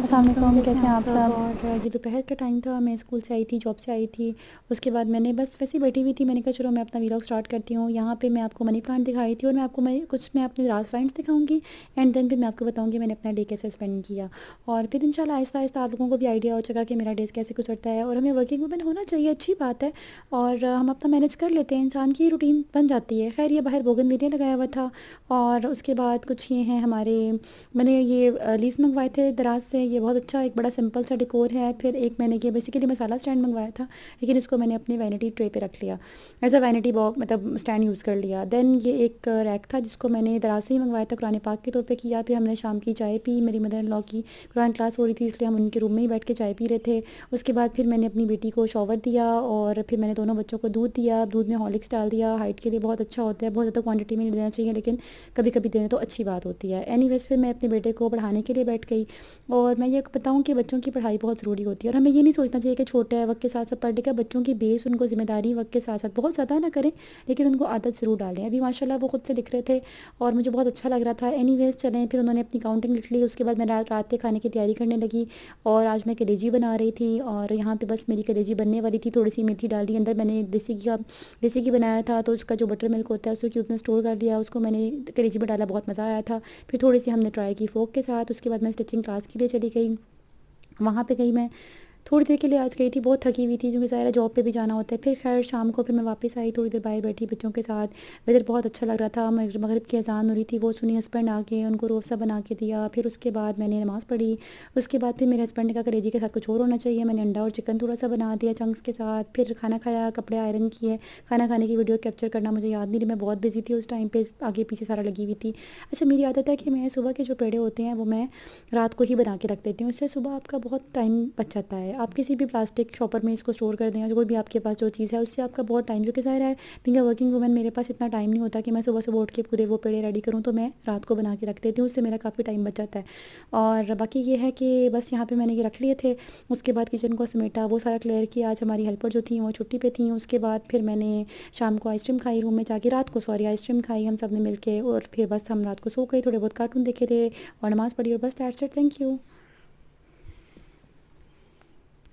अस्सलाम वालेकुम, कैसे कैसे हैं हैं आप आप सब। सब? और ये दोपहर का टाइम था, मैं स्कूल से आई थी, जॉब से आई थी। उसके बाद मैंने बस वैसे ही बैठी हुई थी, मैंने कहा चलो मैं अपना वीलॉग स्टार्ट करती हूँ। यहाँ पे मैं आपको मनी प्लांट दिखाई थी और मैं अपने राज फाइंड्स दिखाऊंगी। एंड देन फिर मैं आपको बताऊंगी मैंने अपना डे कैसे स्पेंड किया। और फिर इंशाल्लाह आहिस्ता आहिस्ता आप लोगों को भी आइडिया हो जाएगा कि मेरा डेज कैसे गुजरता है। और हमें वर्किंग वूमेन होना चाहिए, अच्छी बात है। और हम अपना मैनेज कर लेते हैं, इंसान की रूटीन बन जाती है। खैर, ये बाहर बोगनविलिया लगाया हुआ था। और उसके बाद कुछ ये हैं हमारे, मैंने ये लीज़ मंगवाए थे दराज से। ये बहुत अच्छा एक बड़ा सिंपल सा डेकोर है। फिर एक मैंने ये बेसिकली मसाला स्टैंड मंगवाया था, लेकिन इसको मैंने अपनी वैनिटी ट्रे पे रख लिया, एज अ वैनिटी बॉक्स मतलब स्टैंड यूज़ कर लिया। देन ये एक रैक था जिसको मैंने दराज से ही मंगवाया था, कुरान पाक के तौर पे किया। फिर हमने शाम की चाय पी, मेरी मदर इन लॉ की कुरान क्लास हो रही थी, इसलिए हम उनके रूम में ही बैठ के चाय पी रहे थे। उसके बाद फिर मैंने अपनी बेटी को शॉवर दिया और फिर मैंने दोनों बच्चों को दूध दिया। दूध में हॉर्लिक्स डाल दिया, हाइट के लिए बहुत अच्छा होता है। बहुत ज़्यादा क्वांटिटी में नहीं देना चाहिए, लेकिन कभी कभी देना तो अच्छी बात होती है। एनीवेज फिर मैं अपने बेटे को पढ़ाने के लिए बैठ गई। और मैं ये बताऊँ कि बच्चों की पढ़ाई बहुत ज़रूरी होती है और हमें ये नहीं सोचना चाहिए कि छोटा है वक्त के साथ साथ पढ़ने का। बच्चों की बेस, उनको ज़िम्मेदारी वक्त के साथ साथ बहुत ज़्यादा ना करें, लेकिन उनको आदत ज़रूर डालें। अभी माशाल्लाह वो खुद से लिख रहे थे और मुझे बहुत अच्छा लग रहा था। एनीवेज चलें, फिर उन्होंने अपनी काउंटिंग लिख ली। उसके बाद मैं रात के खाने की तैयारी करने लगी। और आज मैं कलेजी बना रही थी और यहाँ पे बस मेरी कलेजी बनने वाली थी। थोड़ी सी मेथी डाल दी अंदर, मैंने देसी घी बनाया था, तो उसका जो बटर मिल्क होता है उसको क्यूब में स्टोर कर लिया, उसको मैंने कलेजी में डाला, बहुत मज़ा आया था। फिर थोड़ी सी हमने ट्राई की फ़ोक के साथ। उसके बाद मैं स्टिचिंग क्लास के लिए चली गई। वहाँ पे गई मैं, थोड़ी देर के लिए आज गई थी, बहुत थकी हुई थी क्योंकि ज़ाहिर जॉब पे भी जाना होता है। फिर खैर शाम को फिर मैं वापस आई, थोड़ी देर बाहर बैठी बच्चों के साथ। वेदर बहुत अच्छा लग रहा था, मगरिब की अजान हो रही थी, वो सुनी। हस्बैंड आ गए, उनको रोफ़ बना के दिया। फिर उसके बाद मैंने नमाज़ पढ़ी। उसके बाद फिर मेरे हस्बैंड ने कहा कलेजी के साथ कुछ और होना चाहिए, मैंने अंडा और चिकन थोड़ा सा बना दिया चंक्स के साथ। फिर खाना खाया, कपड़े आयरन किए। खाना खाने की वीडियो कैप्चर करना मुझे याद नहीं रही, मैं बहुत बिजी थी उस टाइम पे, आगे पीछे सारा लगी हुई थी। अच्छा, मेरी आदत है कि मैं सुबह के जो पेड़े होते हैं वो मैं रात को ही बना के रख देती हूँ, इससे सुबह आपका बहुत टाइम बच जाता है। आप किसी भी प्लास्टिक शॉपर में इसको स्टोर कर दें या जो कोई भी आपके पास जो चीज़ है, उससे आपका बहुत टाइम, क्योंकि ज़ाहिर है बीइंग अ वर्किंग वूमेन मेरे पास इतना टाइम नहीं होता कि मैं सुबह सुबह उठ के पूरे वो पेड़े रेडी करूँ, तो मैं रात को बना के रख देती हूँ, उससे मेरा काफ़ी टाइम बच जाता है। और बाकी ये है कि बस यहाँ पर मैंने ये रख लिए थे। उसके बाद किचन को समेटा, वो सारा क्लियर किया। आज हमारी हेल्पर जो थी वो छुट्टी पे थी। उसके बाद फिर मैंने शाम को आइसक्रीम खाई रूम में जाके, रात को सॉरी आइसक्रीम खाई हम सब ने मिल के। और फिर बस हम रात को सो गए, थोड़े बहुत कार्टून देखे थे और नमाज़ पढ़ी और बस दैट्स इट। Thank you.